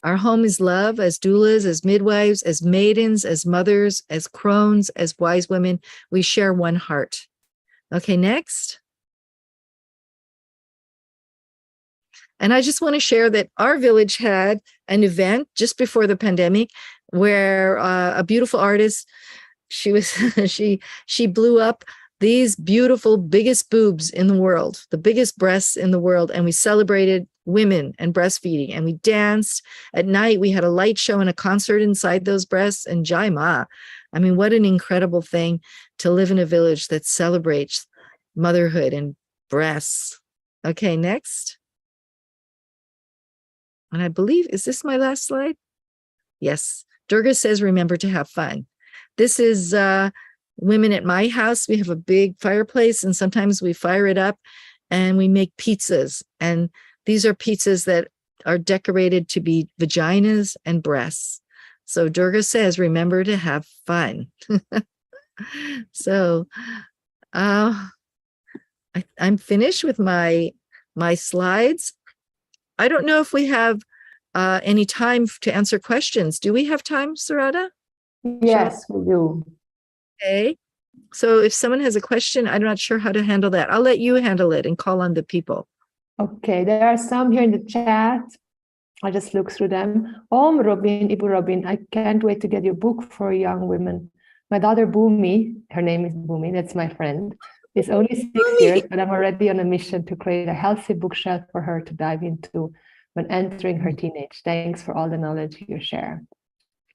Our home is love, as doulas, as midwives, as maidens, as mothers, as crones, as wise women. We share one heart. Okay, next. And I just want to share that our village had an event just before the pandemic where a beautiful artist, she blew up these beautiful, biggest boobs in the world, the biggest breasts in the world. And we celebrated women and breastfeeding, and we danced at night. We had a light show and a concert inside those breasts, and Jai Ma. I mean, what an incredible thing to live in a village that celebrates motherhood and breasts. Okay, next. And I believe, is this my last slide? Yes. Durga says, remember to have fun. This is women at my house. We have a big fireplace, and sometimes we fire it up and we make pizzas. And these are pizzas that are decorated to be vaginas and breasts. So Durga says, remember to have fun. So I'm finished with my slides. I don't know if we have any time to answer questions. Do we have time, Sarada? Yes, we do. Okay. So if someone has a question, I'm not sure how to handle that. I'll let you handle it and call on the people. Okay, there are some here in the chat. I'll just look through them. Robin, Ibu Robin, I can't wait to get your book for young women. My daughter Bumi, her name is Bumi, that's my friend, is only 6 years, but I'm already on a mission to create a healthy bookshelf for her to dive into when entering her teenage. Thanks for all the knowledge you share.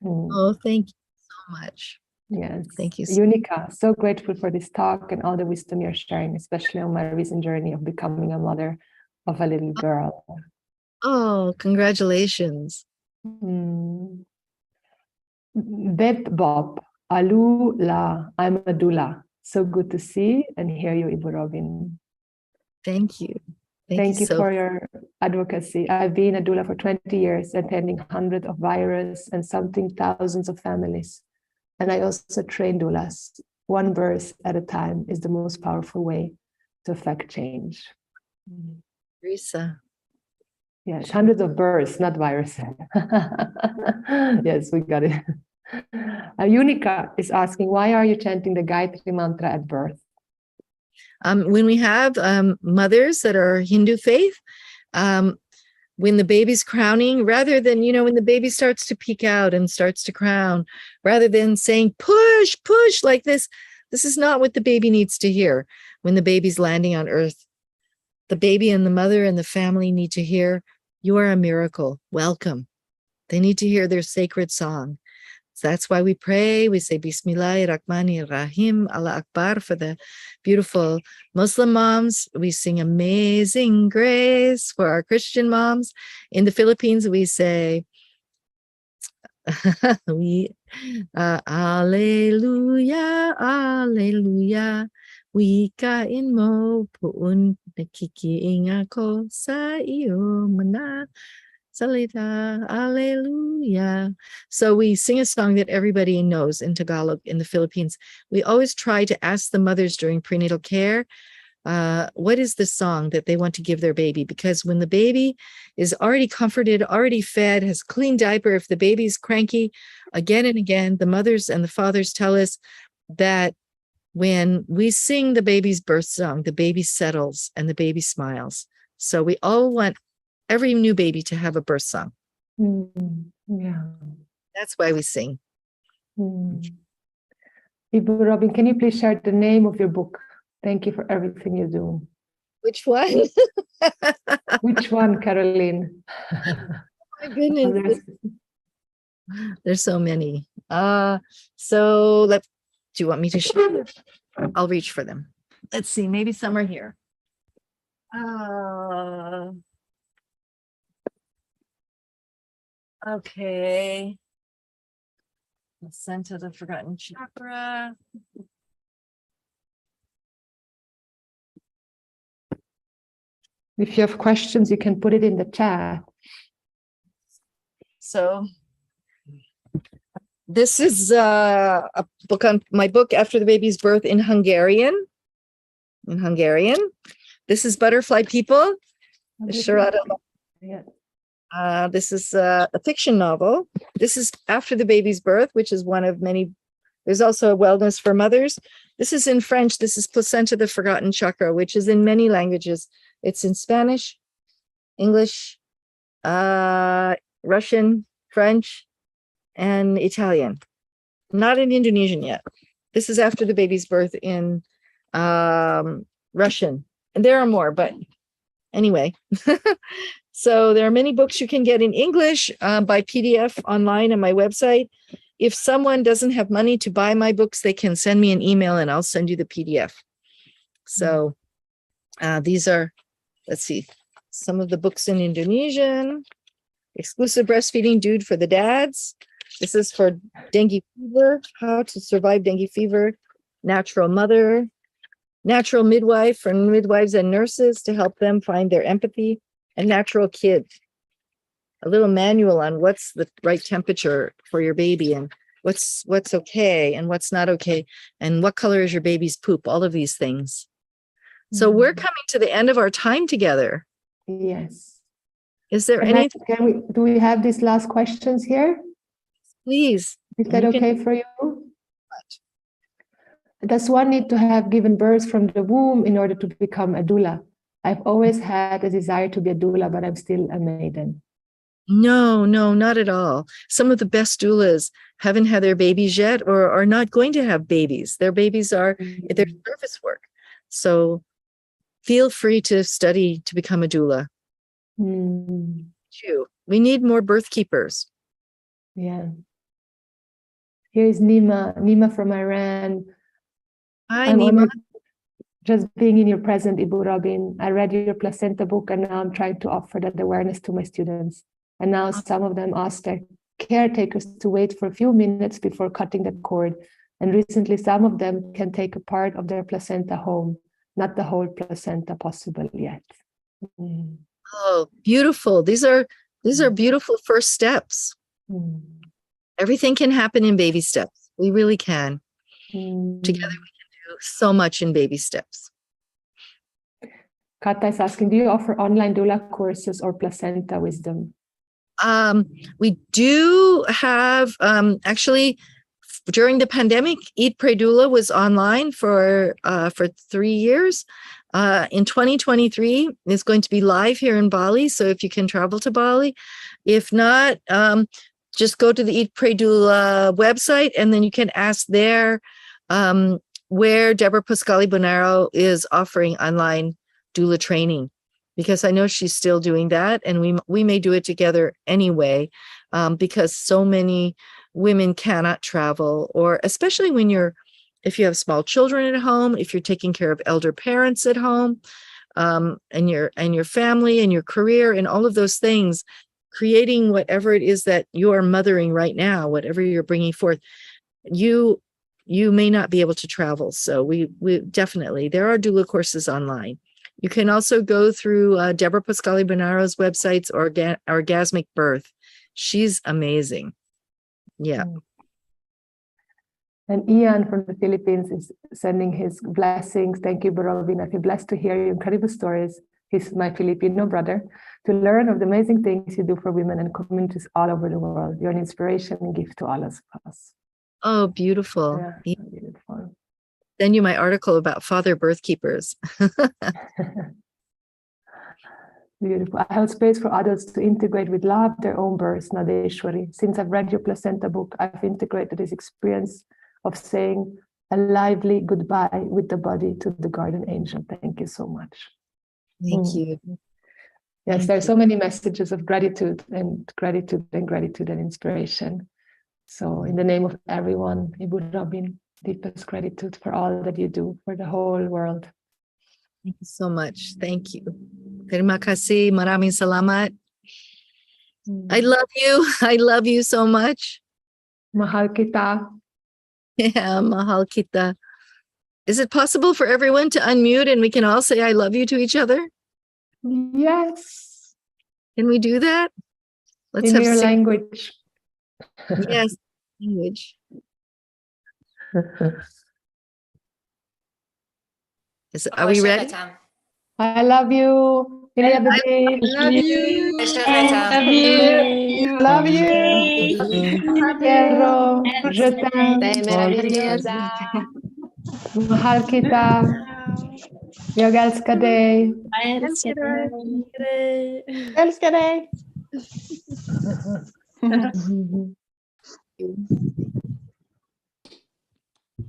Oh, thank you so much. Yes. Thank you. Unica, so grateful for this talk and all the wisdom you're sharing, especially on my recent journey of becoming a mother of a little girl. Oh, congratulations. Bet Bob, Alu La, I'm a doula. So good to see and hear you, Ibu Robin. Thank you. Thank you for your advocacy. I've been a doula for 20 years, attending hundreds of virus and something thousands of families. And I also train doulas. One birth at a time is the most powerful way to affect change. Teresa. Yes, hundreds of births, not viruses. Yes, we got it. Unica is asking, why are you chanting the Gayatri mantra at birth? When we have mothers that are Hindu faith, when the baby's crowning, rather than, when the baby starts to peek out and starts to crown, rather than saying, push, push like this is not what the baby needs to hear when the baby's landing on earth. The baby and the mother and the family need to hear, you are a miracle. Welcome. They need to hear their sacred song. So that's why we pray. We say Bismillahirrahmanirrahim, Allah Akbar for the beautiful Muslim moms. We sing Amazing Grace for our Christian moms. In the Philippines, we say Alleluia, Alleluia. Wikain mo puun nakikiing ako sa iyo mana salita, Alleluia. So we sing a song that everybody knows in Tagalog in the Philippines. We always try to ask the mothers during prenatal care, what is the song that they want to give their baby? Because when the baby is already comforted, already fed, has clean diaper, if the baby's cranky, again and again, the mothers and the fathers tell us that when we sing the baby's birth song, the baby settles and the baby smiles. So we all want every new baby to have a birth song. Yeah. That's why we sing. Ibu Robin, can you please share the name of your book? Thank you for everything you do. Which one? Which one, Caroline? My goodness. There's so many. So do you want me to share? I'll reach for them. Let's see, maybe some are here. Okay. Ascent of the Forgotten Chakra. If you have questions, you can put it in the chat. So this is a book on my book after the baby's birth in Hungarian. This is Butterfly People. This is a fiction novel. This is after the baby's birth, which is one of many. There's also a wellness for mothers. This is in French. This is Placenta, the Forgotten Chakra, which is in many languages. It's in Spanish, English, Russian, French, and Italian. Not in Indonesian yet. This is after the baby's birth in Russian. And there are more, but anyway. So there are many books you can get in English by PDF online on my website. If someone doesn't have money to buy my books, they can send me an email and I'll send you the PDF. So these are, let's see, some of the books in Indonesian. Exclusive Breastfeeding Dude for the dads. This is for dengue fever, how to survive dengue fever. Natural Mother, Natural Midwife for midwives and nurses to help them find their empathy. And Natural Kid, a little manual on what's the right temperature for your baby and what's okay and what's not okay and what color is your baby's poop, all of these things. So we're coming to the end of our time together. Yes. Is there anything? Do we have these last questions here? Please. Is that okay for you? Does one need to have given birth from the womb in order to become a doula? I've always had a desire to be a doula, but I'm still a maiden. No, not at all. Some of the best doulas haven't had their babies yet or are not going to have babies. Their babies are their service work. So feel free to study to become a doula. We need more birth keepers. Yeah. Here is Nima from Iran. Hi, Nima. Just being in your present, Ibu Robin. I read your placenta book and now I'm trying to offer that awareness to my students. And now some of them ask their caretakers to wait for a few minutes before cutting the cord. And recently some of them can take a part of their placenta home, not the whole placenta possible yet. Oh, beautiful. These are beautiful first steps. Everything can happen in baby steps. We really can. Together we can do so much in baby steps. Kata is asking, do you offer online doula courses or placenta wisdom? We do have, actually, during the pandemic, Eat, Pray, Doula was online for 3 years. In 2023, it's going to be live here in Bali. So if you can travel to Bali, if not, just go to the Eat, Pray, Doula website, and then you can ask there where Deborah Pascali Bonaro is offering online doula training, because I know she's still doing that, and we may do it together anyway, because so many women cannot travel, or especially if you have small children at home, if you're taking care of elder parents at home, and your family and your career and all of those things, creating whatever it is that you are mothering right now, whatever you're bringing forth, you may not be able to travel. So we definitely, there are doula courses online. You can also go through Deborah Pascali Bonaro's websites or Orgasmic Birth. She's amazing. Yeah. And Ian from the Philippines is sending his blessings. Thank you, Borobin. I feel blessed to hear your incredible stories. He's my Filipino brother. To learn of the amazing things you do for women and communities all over the world. You're an inspiration and gift to all of us. Oh, beautiful. Yeah, beautiful. Send you my article about father birth keepers. Beautiful. I hold space for adults to integrate with love their own births, Nadeshwari. Since I've read your placenta book, I've integrated this experience of saying a lively goodbye with the body to the guardian angel. Thank you so much. Thank you. Yes, Thank there are you. so many messages of gratitude and gratitude and gratitude and inspiration. So in the name of everyone, Ibu Robin, deepest gratitude for all that you do for the whole world. Thank you so much. Thank you. Terima kasih. Maraming salamat. I love you. I love you so much. Mahal kita. Yeah, mahal kita. Is it possible for everyone to unmute and we can all say I love you to each other? Yes. Can we do that? Let's In have your six. language. Yes, language. Are we ready? I love you. I love you. Love you. Quiero. Je t'aime. Mahal kita. Yogalska day. Älskar dig.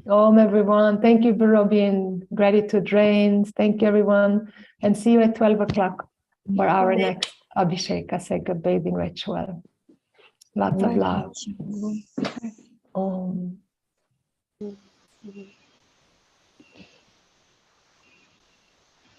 Om everyone. Thank you, Robin. Gratitude rains. Thank you, everyone. And see you at 12 o'clock for our next Abhisheka sacred bathing ritual. Lots of love. Om.